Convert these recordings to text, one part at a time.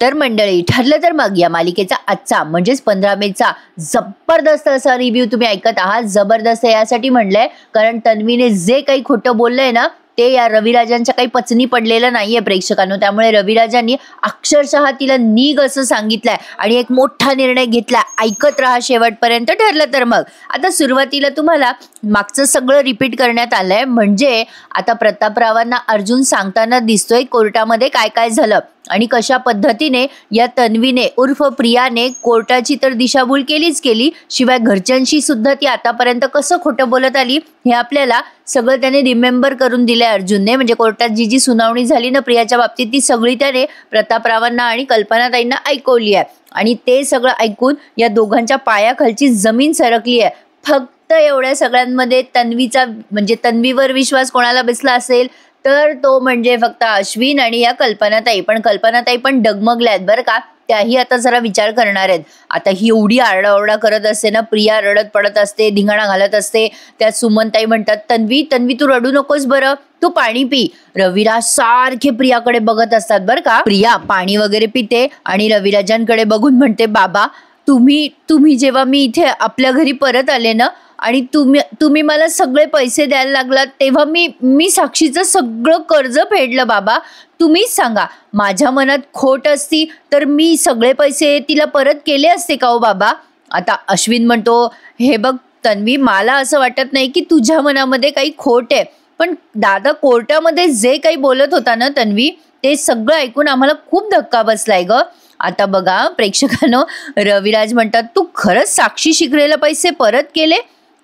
तर मंडळी, ठरलं तर मग या मालिकेचा आजचा म्हणजेच 15 मेचा जबरदस्त असा रिव्ह्यू तुम्ही ऐकत आहात. जबरदस्त यासाठी म्हणलंय कारण तन्वीने जे काही खोटं बोललंय ना ते या रविराजांच्या काही पचनी पडलेलं नाहीये प्रेक्षकांनो. त्यामुळे रविराजांनी अक्षरशः तिला निघ असं सांगितलंय आणि एक मोठा निर्णय घेतला. ऐकत राहा शेवटपर्यंत. ठरलं तर मग आता सुरुवातीला तुम्हाला मागचं सगळं रिपीट करण्यात आलंय. म्हणजे आता प्रतापरावांना अर्जुन सांगताना दिसतोय कोर्टामध्ये काय काय झालं आणि कशा पद्धतीने या तन्वीने उर्फ प्रियाने कोर्टाची तर दिशाभूल केलीच केली, शिवाय घरच्यांशी सुद्धा ती आतापर्यंत कसं खोटं बोलत आली हे आपल्याला सगळं त्याने रिमेंबर करून दिलंय अर्जुनने. म्हणजे कोर्टात जी जी सुनावणी झाली ना प्रियाच्या बाबतीत ती सगळी त्याने प्रतापरावांना आणि कल्पनाताईंना ऐकवली आहे आणि ते सगळं ऐकून या दोघांच्या पायाखालची जमीन सरकली आहे. फक्त एवढ्या सगळ्यांमध्ये तन्वीचा म्हणजे तन्वीवर विश्वास कोणाला बसला असेल तर तो म्हणजे फक्त अश्विन आणि या कल्पनाताई. पण कल्पनाताई पण डगमगल्यात बरं का. त्याही आता जरा विचार करणार आहेत. आता ही एवढी आरडाओरडा करत असते ना, प्रिया रडत पडत असते, धिंगाणा घालत असते. त्या सुमनताई म्हणतात तन्वी तन्वी तू रडू नकोस बरं, तू पाणी पी. रविराज सारखे प्रियाकडे बघत असतात बरं का. प्रिया पाणी वगैरे पिते आणि रविराजांकडे बघून म्हणते बाबा तुम्ही जेव्हा मी इथे आपल्या घरी परत आले ना आणि तुम्ही मला सगळे पैसे द्यायला लागलात तेव्हा मी साक्षीचं सगळं कर्ज फेडलं बाबा. तुम्हीच सांगा माझ्या मनात खोट असती तर मी सगळे पैसे तिला परत केले असते का हो बाबा. आता अश्विन म्हणतो हे बघ तन्वी मला असं वाटत नाही की तुझ्या मनामध्ये काही खोट आहे, पण दादा कोर्टामध्ये जे काही बोलत होता ना तन्वी ते सगळं ऐकून आम्हाला खूप धक्का बसलाय ग. आता बघा प्रेक्षकांनो, रविराज म्हणतात तू खरंच साक्षी शिकलेले पैसे परत केले.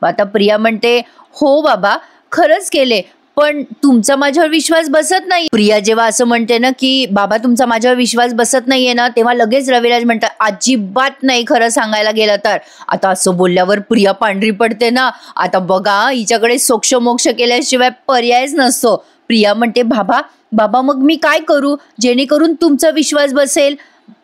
आता प्रिया म्हणते हो बाबा खरंच केले, पण तुमचा माझ्यावर विश्वास बसत नाही. प्रिया जेव्हा असं म्हणते ना की बाबा तुमचा माझ्यावर विश्वास बसत नाहीये ना तेव्हा लगेच रविराज म्हणतात अजिबात नाही खरं सांगायला गेलं तर. आता असं बोलल्यावर प्रिया पांढरी पडते ना. आता बघा हिच्याकडे सोक्षमोक्ष केल्याशिवाय पर्यायच नसतो. प्रिया म्हणते बाबा मग मी काय करू जेणेकरून तुमचा विश्वास बसेल.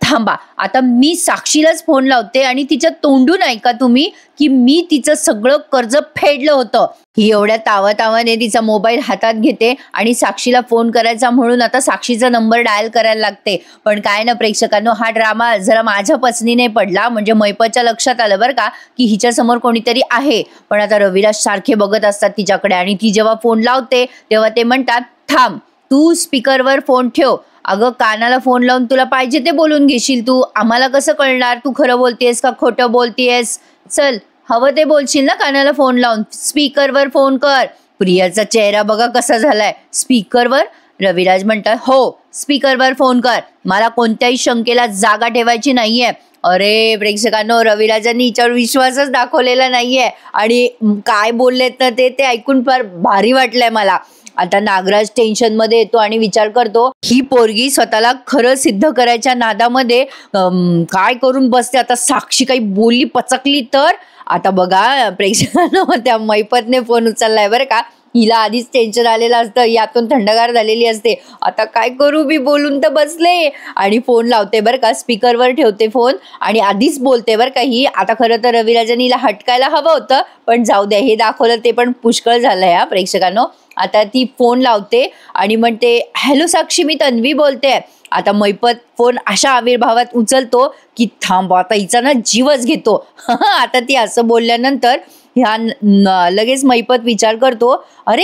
थांबा आता मी साक्षीलाच फोन लावते आणि तिच्या तोंडून ऐका तुम्ही की मी तिचं सगळं कर्ज फेडलं होतं. ही एवढ्या तावातावाने तिचा मोबाईल हातात घेते आणि साक्षीला फोन करायचा म्हणून आता साक्षीचा नंबर डायल करायला लागते. पण काय ना प्रेक्षकांनो, हा ड्रामा जरा माझ्या पसनीने पडला. म्हणजे मैपतच्या लक्षात आलं बरं का की हिच्या समोर कोणीतरी आहे. पण आता रविराज सारखे बघत असतात तिच्याकडे आणि ती जेव्हा फोन लावते तेव्हा ते म्हणतात थांब तू स्पीकरवर फोन ठेव. अगं कानाला फोन लावून तुला पाहिजे ते बोलून घेशील तू, आम्हाला कसं कळणार तू खरं बोलतेस का खोटं बोलतेस. चल हवं ते बोलशील ना कानाला फोन लावून, स्पीकरवर फोन कर. प्रियाचा चेहरा बघा कसा झालाय. स्पीकरवर. रविराज म्हणतात हो स्पीकरवर फोन कर, मला कोणत्याही शंकेला जागा ठेवायची नाहीये. अरे प्रेक्षकांनो, रविराजांनी हिच्यावर विश्वासच दाखवलेला नाहीये आणि काय बोललेत ना ते ऐकून फार भारी वाटलंय मला. आता नागराज टेन्शन मध्ये येतो आणि विचार करतो ही पोरगी स्वतःला खरं सिद्ध करायच्या नादामध्ये काय करून बसते. आता साक्षी काही बोलली पचकली तर. आता बघा प्रेक्षकांनो, त्या मैपतने फोन उचललाय बरं का. हिला आधीच टेन्शन आलेलं असतं, यातून थंडगार झालेली असते. आता काय करू मी बोलून तर बसले आणि फोन लावते बरं का, स्पीकरवर ठेवते फोन आणि आधीच बोलते बरं का ही. आता खरं तर रविराजांनी हिला हटकायला हवं होतं पण जाऊ द्या, हे दाखवलं ते पण पुष्कळ झालंय हा प्रेक्षकांनो. आता ती फोन लावते आणि म्हणते हॅलो साक्षी मी तन्वी बोलते. आता मैपत फोन अशा आविर्भावात उचलतो की थांब आता हिचा ना जीवच घेतो. आता ती असं बोलल्यानंतर ह्या लगेच मैपत विचार करतो अरे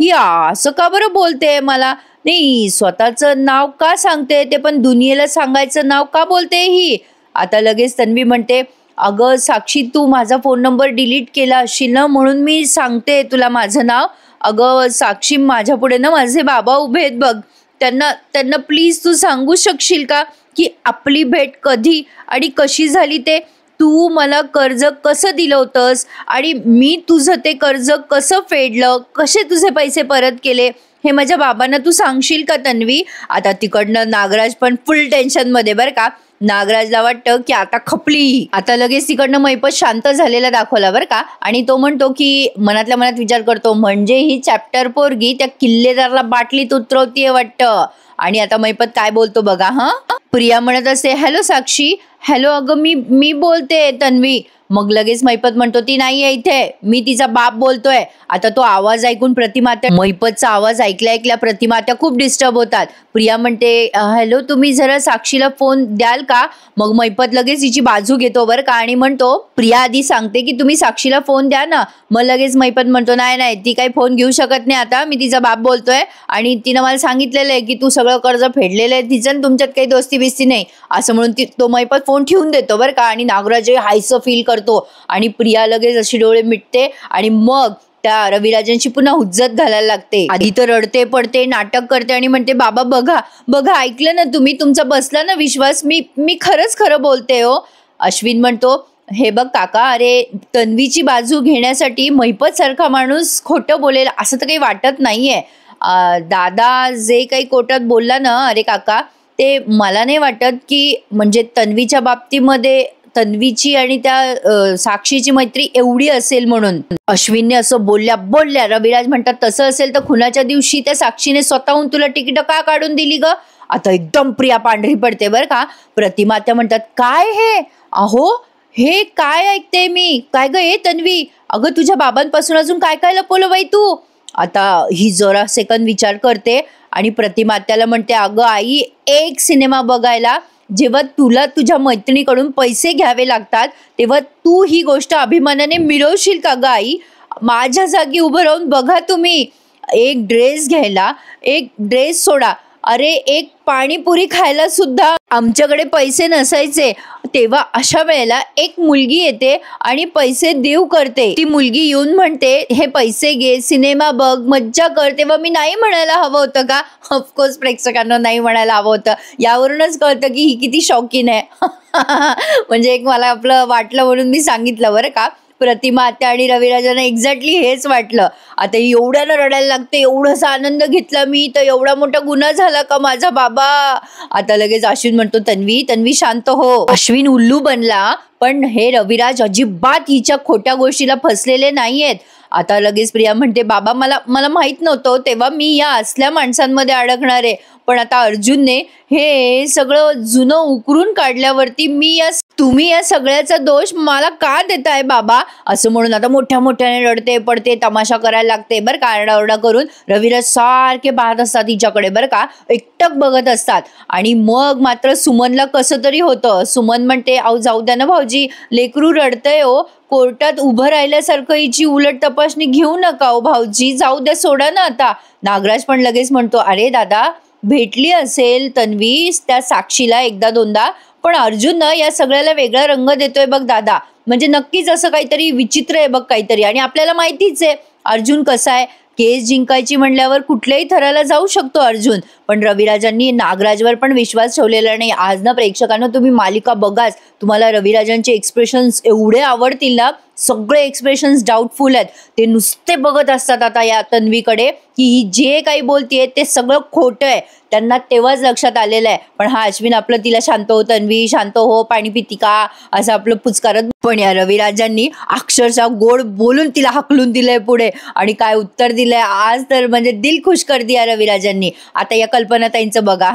ही असं का बरं बोलते मला, नाही स्वतःचं नाव का सांगते ते पण दुनियेला सांगायचं नाव का बोलते ही. आता लगेच तन्वी म्हणते अगं साक्षी तू माझा फोन नंबर डिलीट केला असशील ना म्हणून मी सांगते तुला माझं नाव. अगं साक्षी माझ्या पुढे ना माझे बाबा उभे आहेत बघ, त्यांना प्लीज तू सांगू शकशील का की आपली भेट कधी आणि कशी झाली ते. तू मला कर्ज कसं दिलं होतंस आणि मी तुझं ते कर्ज कसं फेडलं, कसे तुझे पैसे परत केले हे माझ्या बाबांना तू सांगशील का तन्वी. आता तिकडनं नागराज पण फुल टेन्शन मध्ये बरं का. नागराजला वाटतं की आता खपली. आता लगेच तिकडनं मैपत शांत झालेला दाखवला बरं का आणि तो म्हणतो की मनातल्या मनात विचार करतो म्हणजे ही चॅप्टर पोरगी त्या किल्लेदारला बाटलीत उतरवतीये वाटतं. आणि आता मैपत काय बोलतो बघा. प्रिया म्हणत असते हॅलो साक्षी. हॅलो अगं मी बोलते तन्वी. मग लगेच महिपत म्हणतो ती नाहीये इथे, मी तिचा बाप बोलतोय. आता तो आवाज ऐकून प्रतिमात्या, महिपतचा आवाज ऐकल्या ऐकल्या प्रतिमात्या खूप डिस्टर्ब होतात. प्रिया म्हणते हॅलो, तुम्ही जरा साक्षीला फोन द्याल का? मग महिपत लगेच तिची बाजू घेतो बरं का आणि म्हणतो, प्रिया आधी सांगते की तुम्ही साक्षीला फोन द्या ना. मग लगेच महिपत म्हणतो नाही नाही, ती काही फोन घेऊ शकत नाही आता, मी तिचा बाप बोलतोय आणि तिनं मला सांगितलेलं आहे की तू सगळं कर्ज फेडलेलं आहे तिचं, तुमच्यात काही दोस्ती बिस्ती नाही असं म्हणून तो महिपत फोन ठेवून देतो बरं का. आणि नागराज हायसं फील करतो आणि प्रिया लगेच अशी डोळे मिटते आणि मग त्या रविराजांची पुन्हा हुज्जत घालायला लागते. आधी तर रडते पडते, नाटक करते आणि म्हणते बाबा बघा बघा, ऐकलं ना तुम्ही, तुमचा बसला ना विश्वास, मी खरंच खरं बोलते हो. अश्विन म्हणतो हे बघ काका, अरे तन्वीची बाजू घेण्यासाठी महिपत सारखा माणूस खोटं बोलेल असं तर काही वाटत नाहीये. दादा जे काही कोर्टात बोलला ना, अरे काका, ते मला नाही वाटत की म्हणजे तन्वीच्या बाबतीमध्ये तन्वीची आणि त्या साक्षीची मैत्री एवढी असेल म्हणून. अश्विनने असं बोलल्या बोलल्या रविराज म्हणतात तसं असेल तर खुनाच्या दिवशी त्या साक्षीने स्वतःहून तुला तिकीट का काढून दिली ग? आता एकदम प्रिया पांढरी पडते बरं का. प्रतिमात्या म्हणतात काय हे, अहो हे काय ऐकते मी, काय ग हे तन्वी, अगं तुझ्या बाबांपासून अजून काय काय लपवलं बाई तू? आता ही जरा सेकंद विचार करते आणि प्रतिमात्याला म्हणते अगं आई, एक सिनेमा बघायला जेव्हा तुला तुझ्या मैत्रिणीकडून पैसे घ्यावे लागतात तेव्हा तू ही गोष्ट अभिमानाने मिळवशील का ग आई? माझ्या जागी उभं राहून बघा तुम्ही, एक ड्रेस घ्यायला, एक ड्रेस सोडा, अरे एक पाणीपुरी खायला सुद्धा आमच्याकडे पैसे नसायचे. तेव्हा अशा वेळेला एक मुलगी येते आणि पैसे देऊ करते. ती मुलगी येऊन म्हणते हे पैसे घे, सिनेमा बघ, मज्जा कर. तेव्हा मी नाही म्हणायला हवं होतं का? ऑफकोर्स प्रेक्षकांना नाही म्हणायला हवं होतं. यावरूनच कळतं की ही किती शौकीन आहे. म्हणजे एक मला आपलं वाटलं म्हणून मी सांगितलं बरं का. प्रतिमा आत्या आणि रविराजांना एक्झॅक्टली हेच वाटलं. आता एवढ्यानं रडायला लागते, एवढासा आनंद घेतला मी तर एवढा मोठा गुन्हा झाला का माझा बाबा? आता लगेच अश्विन म्हणतो तन्वी तन्वी शांत हो. अश्विन उल्लू बनला, पण हे रविराज अजिबात हिच्या खोट्या गोष्टीला फसलेले नाहीयेत. आता लगेच प्रिया म्हणते बाबा मला माहित नव्हतं तेव्हा मी या असल्या माणसांमध्ये अडकणार आहे, पण आता अर्जुनने हे सगळं जुनं उकरून काढल्यावरती तुम्ही या सगळ्याचा दोष मला का देताय बाबा? असं म्हणून आता मोठ्या मोठ्याने रडते पडते, तमाशा करायला लागते बरं का. आरडाओरडा करून रविराज सारखे पाहत असतात हिच्याकडे बरं का, एकटक बघत असतात. आणि मग मात्र सुमनला कसं तरी होतं. सुमन म्हणते अहो जाऊ द्या ना भाऊजी, लेकरू रडतंय हो, कोर्टात उभं राहिल्यासारखं हिची उलट तपासणी घेऊ नका हो भाऊजी, जाऊ द्या, सोडा ना आता. नागराज पण लगेच म्हणतो अरे दादा, भेटली असेल तन्वी त्या साक्षीला एकदा दोनदा, पण अर्जुन या सगळ्याला वेगळा रंग देतोय बघ दादा, म्हणजे नक्कीच असं काहीतरी विचित्र आहे बघ काहीतरी. आणि आपल्याला माहितीच आहे अर्जुन कसा आहे, केस जिंकायची म्हणल्यावर कुठल्याही थराला जाऊ शकतो अर्जुन. पण रविराजांनी नागराजवर पण विश्वास ठेवलेला नाही. आज ना प्रेक्षकांना तुम्ही मालिका बघाच, तुम्हाला रविराजांचे एक्सप्रेशन्स एवढे आवडतील ना, सगळे एक्सप्रेशन्स डाऊटफुल आहेत. ते नुसते बघत असतात आता या तन्वीकडे की ही जे काही बोलतीये ते सगळं खोटं आहे. त्यांना तेव्हाच लक्षात आलेलं आहे. पण हा अश्विन आपलं तिला शांत हो तन्वी शांत हो, पाणी पिती का असं आपलं पुचकारत, पण या रविराजांनी अक्षरशः गोड बोलून तिला हकलून दिलंय पुढे. आणि काय उत्तर दिलंय आज तर म्हणजे दिल खुश कर दिया रविराजांनी. आता या कल्पनाताईंचं बघा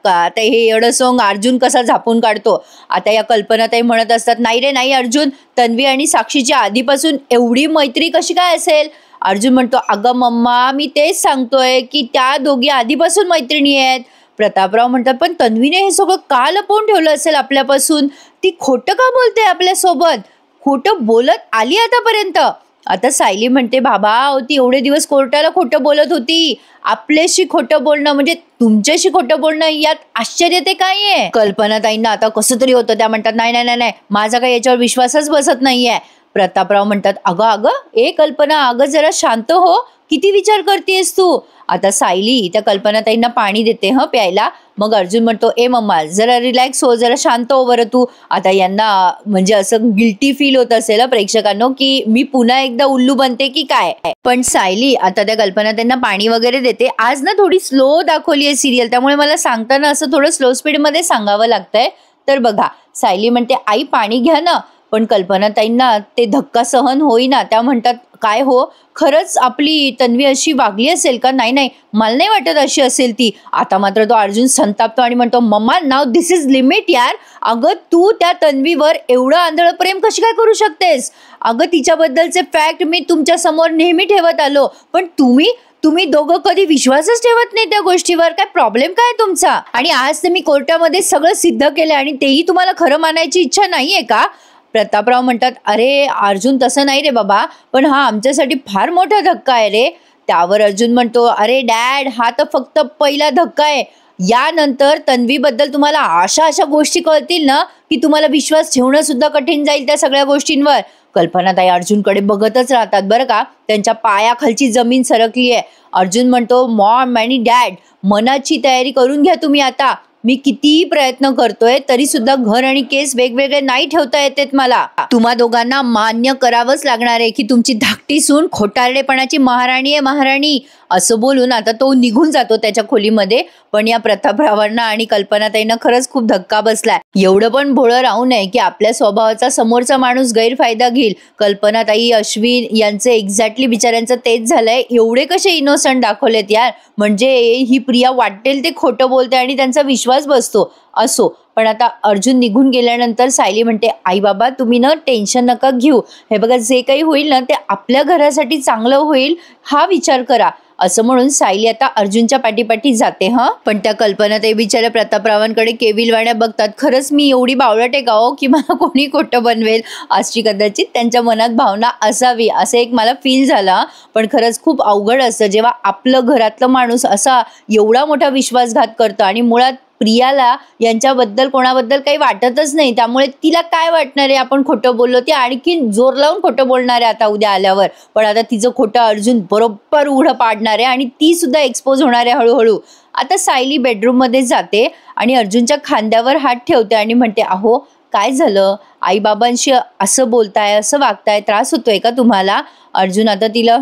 आता हे एवढं सॉंग अर्जुन कसा झापून काढतो. आता या कल्पनाताई म्हणत असतात नाही रे नाही अर्जुन, तन्वी आणि साक्षीची आधीपासून एवढी मैत्री कशी काय असेल? अर्जुन म्हणतो अगं मम्मा, मी तेच सांगतोय की त्या दोघी आधीपासून मैत्रिणी आहेत. प्रतापराव म्हणतात पण तन्वीने हे सगळं का लपवून ठेवलं असेल आपल्यापासून? ती खोटं का बोलते आपल्यासोबत? खोटं बोलत आली आतापर्यंत. आता सायली म्हणते बाबा, ती एवढे दिवस कोर्टाला खोटं बोलत होती, आपल्याशी खोटं बोलणं म्हणजे तुमच्याशी खोटं बोलणं यात आश्चर्य ते काय आहे? कल्पनाताईंना आता कसं तरी होतं. त्या म्हणतात नाही नाही नाही, माझा काही याच्यावर विश्वासच बसत नाहीये. प्रतापराव म्हणतात अगं कल्पना, अगं जरा शांत हो, किती विचार करतेस तू? आता सायली त्या कल्पनाताईंना पाणी देते प्यायला. मग अर्जुन म्हणतो ए मम्मा जरा रिलॅक्स हो, जरा शांत हो बरं तू. आता यांना म्हणजे असं गिल्टी फील होत असेल प्रेक्षकांनो की मी पुन्हा एकदा उल्लू बनते की काय. पण सायली आता त्या कल्पनाताईंना पाणी वगैरे देते. आज ना थोडी स्लो दाखवली आहे सिरियल, त्यामुळे मला सांगताना असं थोडं स्लो स्पीडमध्ये सांगावं लागतंय. तर बघा सायली म्हणते आई पाणी घ्या ना, पण कल्पनाताईंना ते धक्का सहन होईना. त्या म्हणतात काय हो, खरंच आपली तन्वी अशी वागली असेल का? नाही नाही, मला नाही वाटत अशी असेल ती. आता मात्र तो अर्जुन संतापतो आणि म्हणतो, mamma now this is limit यार. अगं तू त्या तन्वीवर एवढं आंधळं प्रेम कशी काय करू शकतेस? अगं तिच्याबद्दलचे फॅक्ट मी तुमच्या समोर नेहमी ठेवत आलो, पण तुम्ही दोघं कधी विश्वासच ठेवत नाही त्या गोष्टीवर. काय प्रॉब्लेम काय तुमचा? आणि आज तुम्ही कोर्टामध्ये सगळं सिद्ध केलं आणि तेही तुम्हाला खरं मानायची इच्छा नाहीये का? प्रतापराव म्हणतात, अरे अर्जुन तसं नाही रे बाबा, पण हा आमच्यासाठी फार मोठा धक्का आहे रे. त्यावर अर्जुन म्हणतो, अरे डॅड, हा तर फक्त पहिला धक्का आहे. यानंतर तन्वीबद्दल तुम्हाला अशा गोष्टी कळतील ना की तुम्हाला विश्वास ठेवणं सुद्धा कठीण जाईल त्या सगळ्या गोष्टींवर. कल्पनाताई अर्जुनकडे बघतच राहतात बरं का. त्यांच्या पायाखालची जमीन सरकली आहे. अर्जुन म्हणतो, मॉम आणि डॅड, मनाची तयारी करून घ्या तुम्ही आता. मी कितीही प्रयत्न करतोय तरी सुद्धा घर आणि केस वेगवेगळे नाही ठेवता येतेत मला. तुम्हा दोघांना मान्य करावंच लागणार आहे की तुमची धाकटी सून खोटारडेपणाची महाराणी आहे, महाराणी. असं बोलून आता तो निघून जातो त्याच्या खोलीमध्ये. पण या प्रतापरावांना आणि कल्पनाताईंना खरंच खूप धक्का बसलाय. एवढं पण भोळं राहू नये की आपल्या स्वभावाचा समोरचा माणूस गैरफायदा घेईल. कल्पनाताई, अश्विन यांचे एक्झॅक्टली बिचाऱ्यांचं तेच झालंय. एवढे कसे इनोसंट दाखवलेत यार. म्हणजे ही प्रिया वाटेल ते खोटं बोलते आणि त्यांचा विश्वास बसतो. असो, पण आता अर्जुन निघून गेल्यानंतर सायली म्हणते, आई बाबा तुम्ही ना टेन्शन नका घेऊ. हे बघा, जे काही होईल ना ते आपल्या घरासाठी चांगलं होईल हा विचार करा. असं म्हणून सायली आता अर्जुनच्या पाठीपाठी जाते. पण त्या कल्पना ते बिचाऱ्या प्रतापरावांकडे केविलवाण्या बघतात. खरंच मी एवढी बावळट आहे का हो की मला कोणी खोटं बनवेल अशी कदाचित त्यांच्या मनात भावना असावी, असं एक मला फील झाला. पण खरंच खूप अवघड असतं जेव्हा आपलं घरातलं माणूस असा एवढा मोठा विश्वासघात करतं आणि मुळात प्रियाला यांच्याबद्दल कोणाबद्दल काही वाटतच नाही. त्यामुळे तिला काय वाटणार आहे आपण खोटं बोललो, ती आणखी जोर लावून खोटं बोलणार आहे आता उद्या आल्यावर. पण आता तिचं खोटं अर्जुन बरोबर उघडं पाडणार आहे आणि ती सुद्धा एक्सपोज होणार आहे हळूहळू. आता सायली बेडरूम मध्ये जाते आणि अर्जुनच्या खांद्यावर हात ठेवते आणि म्हणते, अहो काय झालं? आई बाबांशी असं बोलताय, असं वागताय, त्रास होतोय का तुम्हाला? अर्जुन आता तिला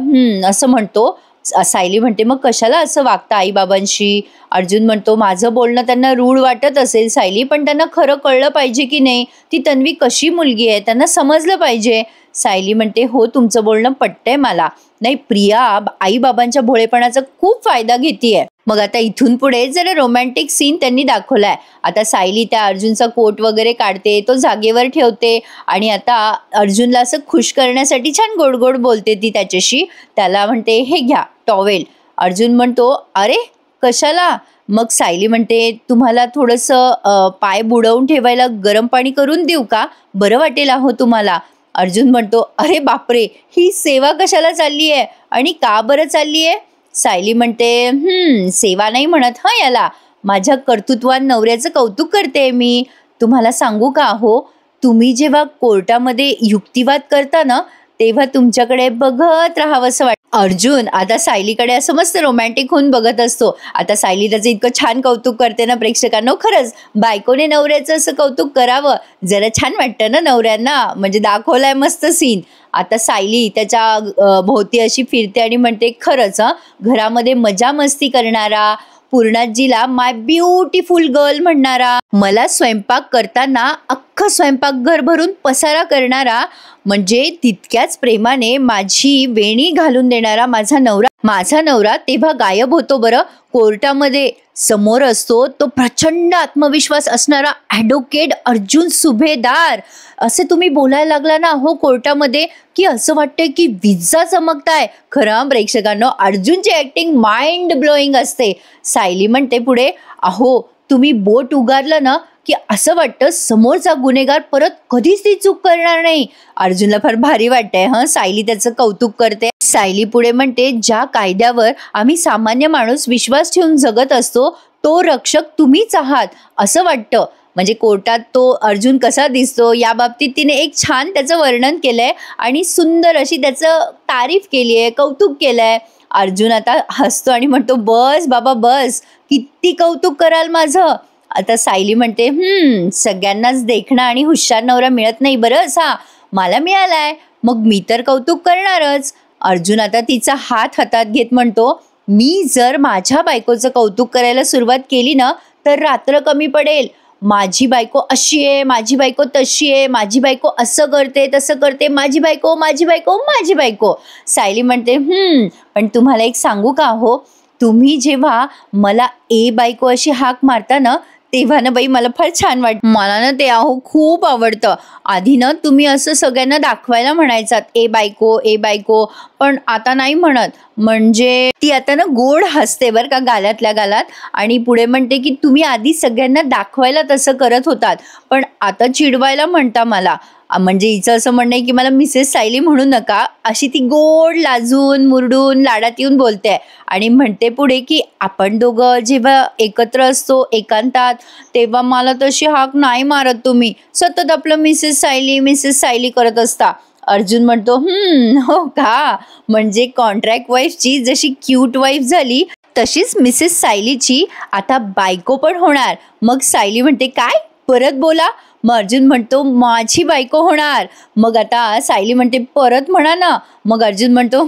असं म्हणतो. सायली म्हणते, मग कशाला असं वागता आई बाबांशी? अर्जुन म्हणतो, माझं बोलणं त्यांना रूढ वाटत असेल सायली, पण त्यांना खरं कळलं पाहिजे की नाही. ती तन्वी कशी मुलगी आहे त्यांना समजलं पाहिजे. सायली म्हणते, हो तुमचं बोलणं पटतंय मला. नाही, प्रिया आई बाबांच्या भोळेपणाचा खूप फायदा घेतीये. मग आता इथून पुढे जरा रोमॅन्टिक सीन त्यांनी दाखवलाय. आता सायली त्या अर्जुनचा कोट वगैरे काढते, तो जागेवर ठेवते आणि आता अर्जुनला असं खुश करण्यासाठी छान गोड गोड बोलते ती त्याच्याशी. त्याला म्हणते, हे घ्या टॉवेल. अर्जुन म्हणतो, अरे कशाला? मग सायली म्हणते, तुम्हाला थोडंसं पाय बुडवून ठेवायला गरम पाणी करून देऊ का? बरं वाटेल अहो तुम्हाला. अर्जुन म्हणतो, अरे बापरे, ही सेवा कशाला चालली आहे आणि का बरं चालली आहे? सायली म्हणते, सेवा नाही म्हणत याला, माझ्या कर्तृत्वान नवऱ्याचं कौतुक करते मी. तुम्हाला सांगू का हो, तुम्ही जेव्हा कोर्टामध्ये युक्तिवाद करता ना तेव्हा तुमच्याकडे बघत राहावंसं वाटतं. अर्जुन आता सायलीकडे असं मस्त रोमॅन्टिक होऊन बघत असतो. आता सायली त्याचं इतकं छान कौतुक करते ना प्रेक्षकांनो. खरंच बायकोने नवऱ्याचं असं कौतुक करावं, जरा छान वाटतं ना नवऱ्यांना. म्हणजे दाखवलाय मस्त सीन. आता सायली त्याच्या भोवती अशी फिरते आणि म्हणते, खरंच घरामध्ये मजा मस्ती करणारा, पूर्णाजीला माय ब्युटिफुल गर्ल म्हणणारा, मला स्वयंपाक करताना अख्खं स्वयंपाकघर भरून पसारा करणारा, म्हणजे तितक्याच प्रेमाने माझी वेणी घालून देणारा माझा नवरा तेव्हा गायब होतो बरं. कोर्टामध्ये समोर असतो तो प्रचंड आत्मविश्वास असणारा ॲडव्होकेट अर्जुन सुभेदार. असे तुम्ही बोलायला लागला ना हो कोर्टामध्ये की असं वाटतंय की विजा चमकताय. खरं प्रेक्षकांनो, अर्जुनची ऍक्टिंग माइंड ब्लोईंग असते. सायली म्हणते पुढे, अहो तुम्ही बोट उगारलं ना की असं वाटतं समोरचा गुन्हेगार परत कधीच ती चूक करणार नाही. अर्जुनला फार भारी वाटतंय सायली त्याचं कौतुक करते. सायली पुढे म्हणते, ज्या कायद्यावर आम्ही सामान्य माणूस विश्वास ठेवून जगत असतो तो रक्षक तुम्हीच आहात असं वाटतं. म्हणजे कोर्टात तो अर्जुन कसा दिसतो या बाबतीत तिने एक छान त्याचं वर्णन केलंय आणि सुंदर अशी त्याचं तारीफ केली आहे, कौतुक केलंय. अर्जुन आता हसतो आणि म्हणतो, बस बाबा बस, किती कौतुक कराल माझं. आता सायली म्हणते, सगळ्यांनाच देखणा आणि हुशार नवरा मिळत नाही बरं असा, मला मिळालाय, मग मी तर कौतुक करणारच. अर्जुन आता तिचा हात हातात घेत म्हणतो, मी जर माझ्या बायकोचं कौतुक करायला सुरुवात केली ना तर रात्र कमी पडेल. माझी बायको अशी आहे, माझी बायको तशी आहे, माझी बायको असं करते तसं करते, माझी बायको माझी बायको माझी बायको. सायली म्हणते पण तुम्हाला एक सांगू का हो, तुम्ही जेव्हा मला ए बायको अशी हाक मारता ना, तेव्हा ना बाई मला फार छान वाटतं. मला ना ते खूप आवडतं. आधी ना तुम्ही असं सगळ्यांना दाखवायला म्हणायचात ए बायको ए बायको, पण आता नाही म्हणत. म्हणजे ती आता ना गोड हसते बरं का गालातल्या गालात, आणि पुढे म्हणते की तुम्ही आधी सगळ्यांना दाखवायला तसं करत होतात, पण आता चिडवायला म्हणता मला. म्हणजे हिचं असं म्हणणं आहे की मला मिसेस सायली म्हणू नका, अशी ती गोड लाजून मुरडून लाडात येऊन बोलते. आणि म्हणते पुढे की आपण दोघं जेव्हा एकत्र असतो एकांतात, तेव्हा मला तशी हाक नाही मारत तुम्ही, सतत आपलं मिसेस सायली करत असता. अर्जुन म्हणतो हो का, म्हणजे कॉन्ट्रॅक्ट वाईफची जशी क्यूट वाईफ झाली तशीच मिसेस सायलीची आता बायको पण होणार. मग सायली म्हणते काय, परत बोला. मग अर्जुन म्हणतो माझी बायको होणार. मग आता सायली म्हणते परत म्हणा ना. मग अर्जुन म्हणतो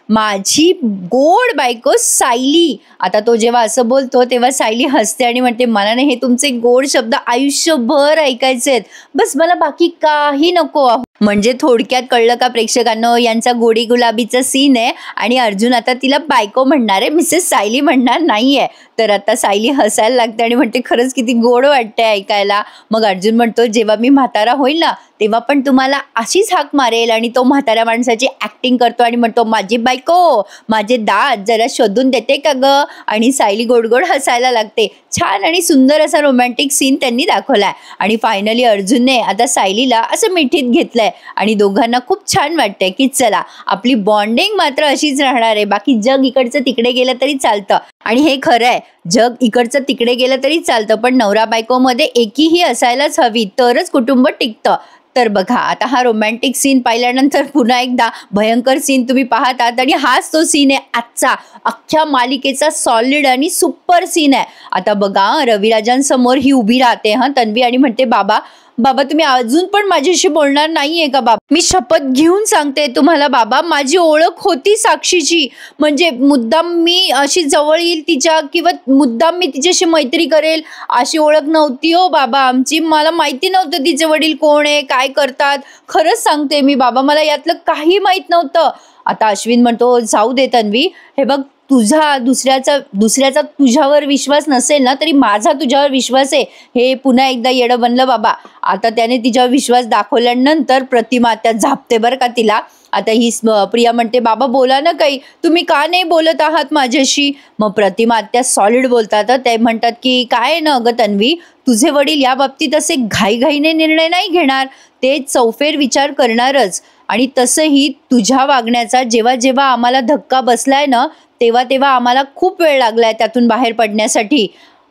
माझी गोड बायको सायली. आता तो जेव्हा असं बोलतो तेव्हा सायली हसते आणि म्हणते मला नाही हे तुमचे गोड शब्द आयुष्यभर ऐकायचेत, बस मला बाकी काही नको. म्हणजे थोडक्यात कळलं का प्रेक्षकांनो, यांचा गोडी गुलाबीचा सीन आहे आणि अर्जुन आता तिला बायको म्हणणार आहे, मिसेस सायली म्हणणार नाहीये. तर आता सायली हसायला लागते आणि म्हणते खरंच किती गोड वाटतंय ऐकायला. मग अर्जुन म्हणतो जेव्हा मी म्हातारा होईल ना, तेव्हा पण तुम्हाला अशीच हाक मारेल. आणि तो म्हाताऱ्या माणसाची ऍक्टिंग करतो आणि म्हणतो माझी बायको, माझे दात जरा शोधून देते का ग. आणि सायली गोड गोड हसायला लागते. छान आणि सुंदर असा रोमॅन्टिक सीन त्यांनी दाखवलाय. आणि फायनली अर्जुनने आता सायलीला असं मिठीत घेतलंय आणि दोघांना खूप छान वाटतंय की चला आपली बॉन्डिंग मात्र अशीच राहणार आहे. बाकी जग इकडचं तिकडे गेलं तरी चालतं. आणि हे खरं आहे, जग इकडचं तिकडे गेलं तरी चालतं, पण नवरा बायको मध्ये एकीही असायलाच हवी, तरच कुटुंब टिकतं. तर बघा आता हा रोमॅन्टिक सीन पाहिल्यानंतर पुन्हा एकदा भयंकर सीन तुम्ही पाहतात आणि हाच तो सीन आहे आजचा अख्ख्या मालिकेचा सॉलिड आणि सुपर सीन आहे. आता बघा रविराजांसमोर ही उभी राहते तन्वी आणि म्हणते बाबा तुम्ही अजून पण माझ्याशी बोलणार नाहीये का बाबा, मी शपथ घेऊन सांगते तुम्हाला बाबा, माझी ओळख होती साक्षीची, म्हणजे मुद्दाम मी अशी जवळ येईल तिच्या किंवा मुद्दाम मी तिच्याशी मैत्री करेल अशी ओळख नव्हती हो बाबा आमची. मला माहिती नव्हतं तिचे वडील कोण आहे काय करतात, खरंच सांगते मी बाबा, मला यातलं काही माहित नव्हतं. आता अश्विन म्हणतो जाऊ दे तन्वी, हे बघ तुझा दुसऱ्याचा तुझ्यावर विश्वास नसेल ना तरी माझा तुझ्यावर विश्वास आहे, हे पुन्हा एकदा येडं बनलं बाबा. आता त्याने तिच्यावर विश्वास दाखवल्यानंतर प्रतिमा त्या झापते बरं का तिला. आता ही प्रिया म्हणते बाबा बोला ना काही, तुम्ही का नाही बोलत आहात माझ्याशी. मग प्रतिमा त्या सॉलिड बोलतात. ते म्हणतात की काय ना अगं तन्वी, तुझे वडील या बाबतीत असे घाईघाईने निर्णय नाही घेणार, ते चौफेर विचार करणारच. आणि तसंही तुझ्या वागण्याचा जेव्हा जेव्हा आम्हाला धक्का बसलाय ना तेव्हा आम्हाला खूप वेळ लागलाय त्यातून बाहेर पडण्यासाठी.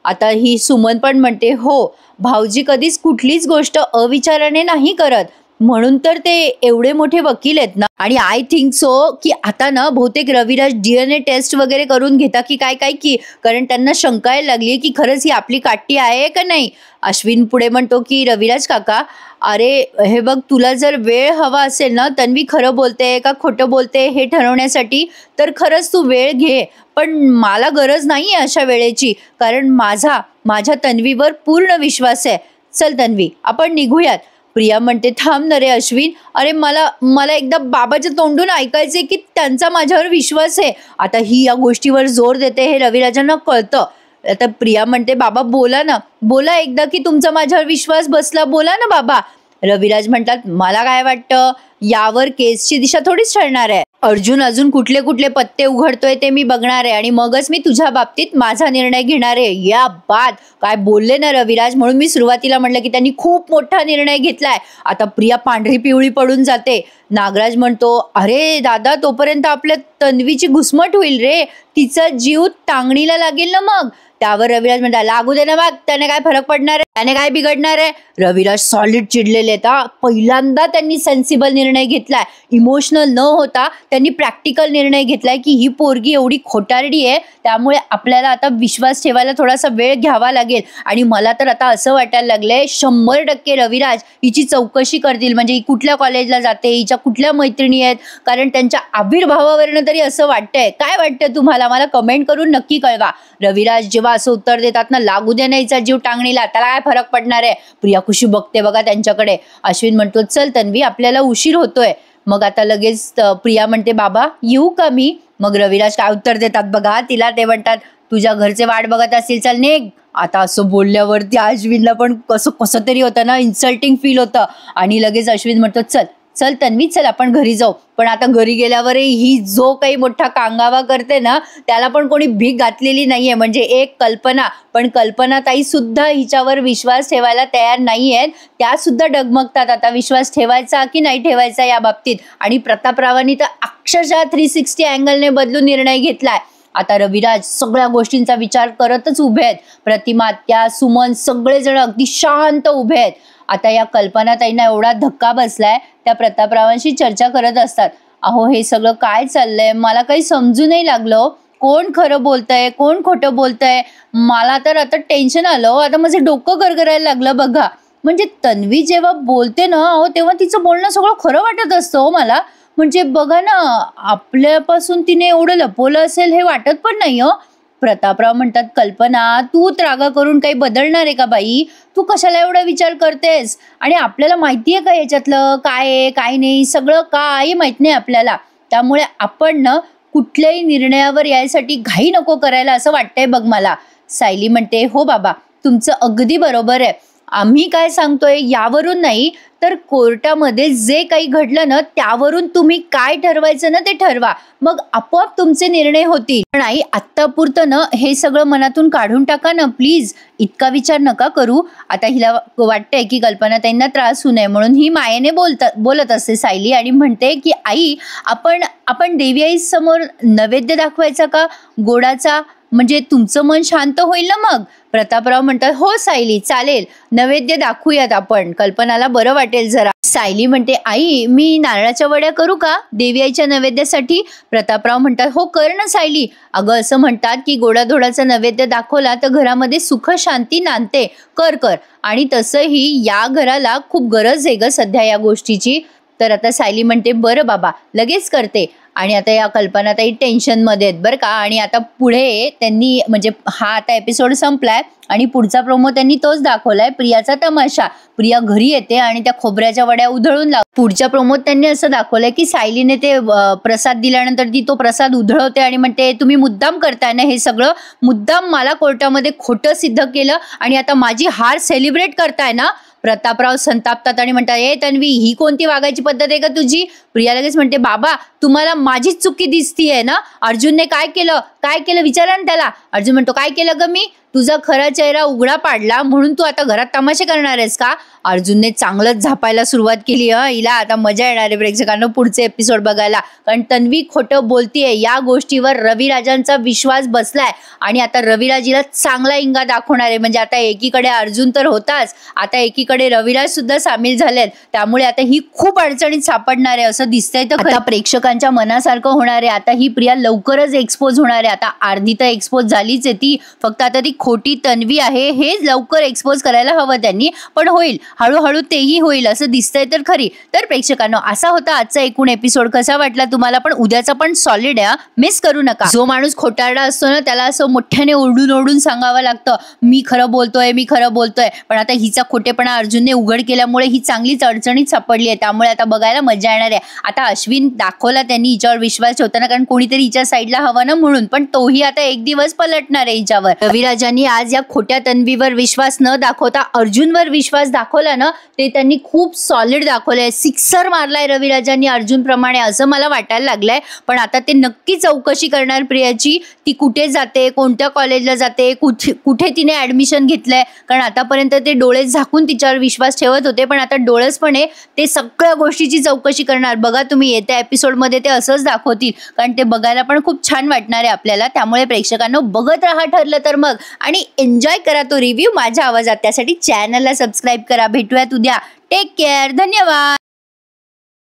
आता ही सुमन पण म्हणते हो भाऊजी कधीच कुठलीच गोष्ट अविचाराने नाही करत, म्हणून तर ते एवढे मोठे वकील आहेत ना. आणि आय थिंक सो की आता ना बहुतेक रविराज DNA टेस्ट वगैरे करून घेता की काय की, कारण त्यांना शंका यायला लागली की खरंच ही आपली काठी आहे का नाही. अश्विन पुढे म्हणतो की रविराज काका अरे हे बघ, तुला जर वेळ हवा असेल ना तन्वी खरं बोलते का खोटं बोलते हे ठरवण्यासाठी, तर खरंच तू वेळ घे, पण मला गरज नाही आहे अशा वेळेची, कारण माझ्या तन्वीवर पूर्ण विश्वास आहे. चल तन्वी आपण निघूयात. प्रिया म्हणते थांब ना रे अश्विन, अरे मला एकदा बाबाच्या तोंडून ऐकायचे की त्यांचा माझ्यावर विश्वास आहे. आता ही या गोष्टीवर जोर देते हे रविराजांना कळतं. आता प्रिया म्हणते बाबा बोला एकदा की तुमचा माझ्यावर विश्वास बसला, बोला ना बाबा. रविराज म्हणतात मला काय वाटतं यावर केसची दिशा थोडीच ठरणार आहे. अर्जुन अजून कुठले कुठले पत्ते उघडतोय ते मी बघणार आहे आणि मगच मी तुझ्या बाबतीत माझा निर्णय घेणार आहे. या बात काय बोलले ना रविराज, म्हणून मी सुरुवातीला म्हटलं की त्यांनी खूप मोठा निर्णय घेतलाय. आता प्रिया पांढरी पिवळी पडून जाते. नागराज म्हणतो अरे दादा तोपर्यंत आपल्या तन्वीची घुसमट होईल रे, तिचा जीव टांगणीला लागेल ना मग. त्यावर रविराज म्हणतात लागू दे ना, मग त्याने काय फरक पडणार आहे, त्याने काय बिघडणार आहे. रविराज सॉलिड चिडलेले आहेत. पहिल्यांदा त्यांनी सेन्सिबल निर्णय निर्णय घेतलाय, इमोशनल न होता त्यांनी प्रॅक्टिकल निर्णय घेतलाय की ही पोरगी एवढी खोटारडी आहे, त्यामुळे आपल्याला आता विश्वास ठेवायला थोडासा वेळ घ्यावा लागेल. आणि मला तर आता असं वाटायला लागलंय 100% रविराज हिची चौकशी करतील. म्हणजे ही कुठल्या कॉलेजला जाते, हिच्या कुठल्या मैत्रिणी आहेत, कारण त्यांच्या आविर्भावावरनं तरी असं वाटतंय. काय वाटतं तुम्हाला? मला कमेंट करून नक्की कळवा. रविराज जेव्हा असं उत्तर देतात ना, लागू दे ना हिचा जीव टांगणीला, त्याला काय फरक पडणार आहे. प्रिया खुशी बघते बघा त्यांच्याकडे. अश्विन म्हणतो चल तन्वी आपल्याला उशीर होतोय. मग आता लगेच प्रिया म्हणते बाबा येऊ का मी. मग रविराज काय उत्तर देतात बघा तिला. ते म्हणतात तुझ्या घरचे वाट बघत असतील, चल निघ. आता असं बोलल्यावरती अश्विनला पण कसं तरी होतं ना, इन्सल्टिंग फील होतं. आणि लगेच अश्विन म्हणतो चल चल तन्वी चल आपण घरी जाऊ. पण आता घरी गेल्यावरही ही जो काही मोठा कांगावा करते ना, त्याला पण कोणी भीक घातलेली नाहीये. म्हणजे एक कल्पना, पण कल्पना ताई सुद्धा हिच्यावर विश्वास ठेवायला तयार नाहीयेत. त्या सुद्धा डगमगतात आता विश्वास ठेवायचा की नाही ठेवायचा या बाबतीत. आणि प्रतापरावांनी तर अक्षरशः 360 अँगलने बदलून निर्णय घेतलाय. आता रविराज सगळ्या गोष्टींचा विचार करतच उभे आहेत. प्रतिमा, त्या सुमन सगळेजण अगदी शांत उभे आहेत. आता या कल्पनाताईंना एवढा धक्का बसलाय, त्या प्रतापरावांशी चर्चा करत असतात. अहो हे सगळं काय चाललंय, मला काही समजू नाही लागलं. कोण खरं बोलतंय, कोण खोटं बोलतंय. मला तर आता टेन्शन आलं. आता माझं डोकं गरगरायला लागलं बघा. म्हणजे तन्वी जेव्हा बोलते ना, अहो तेव्हा तिचं बोलणं सगळं खरं वाटत असतं हो मला. म्हणजे बघा ना, आपल्यापासून तिने एवढं लपवलं असेल हे वाटत पण नाही हो. प्रतापराव म्हणतात कल्पना तू त्रागा करून काही बदलणार आहे का बाई. तू कशाला एवढा विचार करतेस. आणि आपल्याला माहितीये का याच्यातलं काय आहे काय नाही, सगळं काही माहित नाही आपल्याला. त्यामुळे आपण ना कुठल्याही निर्णयावर यायसाठी घाई नको करायला असं वाटतंय बघ मला. सायली म्हणते हो बाबा तुमचं अगदी बरोबर आहे. आम्ही काय सांगतोय यावरून नाही, तर कोर्टामध्ये जे काही घडलं ना त्यावरून तुम्ही काय ठरवायचं ना ते ठरवा. मग आपोआप तुमचे निर्णय होतील. पण आई आत्तापुरतं ना हे सगळं मनातून काढून टाका ना प्लीज. इतका विचार नका करू. आता हिला वाटतंय की कल्पना त्यांना त्रास होऊ नये म्हणून ही मायेने बोलत असते सायली. आणि म्हणते की आई आपण देवी आई समोर नैवेद्य दाखवायचा का गोडाचा, म्हणजे तुमचं मन शांत होईल ना मग. प्रतापराव म्हणतात हो सायली चालेल, नैवेद्य दाखवूयात आपण, कल्पनाला बरं वाटेल जरा. सायली म्हणते आई मी नारळाच्या वड्या करू का देवी आईच्या नैवेद्यासाठी. प्रतापराव म्हणतात हो कर ना सायली. अगं असं म्हणतात की गोडाधोडाचा नैवेद्य दाखवला तर घरामध्ये सुख शांती नांदते. कर. आणि तसंही या घराला खूप गरज आहे ग सध्या या गोष्टीची. तर आता सायली म्हणते बरं बाबा लगेच करते. आणि आता या कल्पनाताई टेन्शनमध्ये आहेत बरं का. आणि आता पुढे त्यांनी म्हणजे हा आता एपिसोड संपलाय आणि पुढचा प्रोमो त्यांनी तोच दाखवलाय, प्रियाचा तमाशा. प्रिया घरी येते आणि त्या खोबऱ्याच्या वड्या उधळून पुढच्या प्रोमोत त्यांनी असं दाखवलंय की सायलीने ते प्रसाद दिल्यानंतर ती तो प्रसाद उधळवते आणि म्हणते तुम्ही मुद्दाम करताय ना हे सगळं, मुद्दाम मला कोर्टामध्ये खोटं सिद्ध केलं आणि आता माझी हार सेलिब्रेट करताय ना. प्रतापराव संतापतात आणि म्हणतात ए तन्वी ही कोणती वागायची पद्धत आहे का तुझी. प्रिया लगेच म्हणते बाबा तुम्हाला माझीच चुकी दिसतीये ना. अर्जुनने काय केलं विचारा ना त्याला. अर्जुन म्हणतो काय केलं ग मी, तुझा खरा चेहरा उघडा पाडला म्हणून तू आता घरात तमाशे करणार आहेस का. अर्जुनने चांगलंच झापायला सुरुवात केली. हिला आता मजा येणार आहे प्रेक्षकांना पुढचे एपिसोड बघायला. कारण तन्वी खोटं बोलतीये या गोष्टीवर रविराजांचा विश्वास बसलाय आणि आता रविराजीला चांगला इंगा दाखवणार आहे. म्हणजे आता एकीकडे अर्जुन तर होताच, आता एकीकडे रविराज सुद्धा सामील झालेत. त्यामुळे आता ही खूप अडचणीत सापडणार आहे असं दिसतंय. तर आता प्रेक्षकांच्या मनासारखं होणार आहे. आता ही प्रिया लवकरच एक्सपोज होणार आहे. आता अर्धी तर एक्सपोज झालीच आहे ती, फक्त आता ती खोटी तन्वी आहे हे लवकर एक्सपोज करायला हवं त्यांनी. पण होईल हळूहळू तेही होईल असं दिसतंय तर खरी. तर प्रेक्षकांनो असा होता आजचा एकूण एपिसोड. कसा वाटला तुम्हाला. पण उद्याचा पण सॉलिड आहे, मिस करू नका. जो माणूस खोटारडा असतो ना त्याला असं मोठ्याने ओरडून सांगावं लागतं मी खरं बोलतोय. पण आता हिचा खोटेपणा अर्जुनने उघड केल्यामुळे ही चांगलीच अडचणीत सापडली आहे. त्यामुळे आता बघायला मजा येणार आहे. आता अश्विन दाखवला त्यांनी हिच्यावर विश्वास ठेवताना, कारण कोणीतरी हिच्या साईडला हवं ना म्हणून. पण तोही आता एक दिवस पलटणार आहे हिच्यावर. रविराजांनी आज या खोट्या तन्वीवर विश्वास न दाखवता अर्जुनवर विश्वास दाखवला ना, ते त्यांनी खूप सॉलिड दाखवलंय. सिक्सर मारलाय रविराजांनी अर्जुन प्रमाणे असं मला वाटायला लागलंय. पण आता ते नक्की चौकशी करणार प्रियाची. ती कुठे जाते, कोणत्या कॉलेजला जाते, कुठे तिने ऍडमिशन घेतलंय. कारण आतापर्यंत ते डोळे झाकून तिच्यावर विश्वास ठेवत होते, पण आता डोळसपणे ते सगळ्या गोष्टीची चौकशी करणार. बघा तुम्ही येत्या एपिसोडमध्ये ते असंच दाखवतील, कारण ते बघायला पण खूप छान वाटणार आहे आपल्याला. त्यामुळे प्रेक्षकांनो बघत राहा ठरलं तर मग, आणि एन्जॉय करा तो रिव्ह्यू माझ्या आवाजात. त्यासाठी चॅनलला सबस्क्राईब करा. भेटूयात उद्या. Take care. धन्यवाद.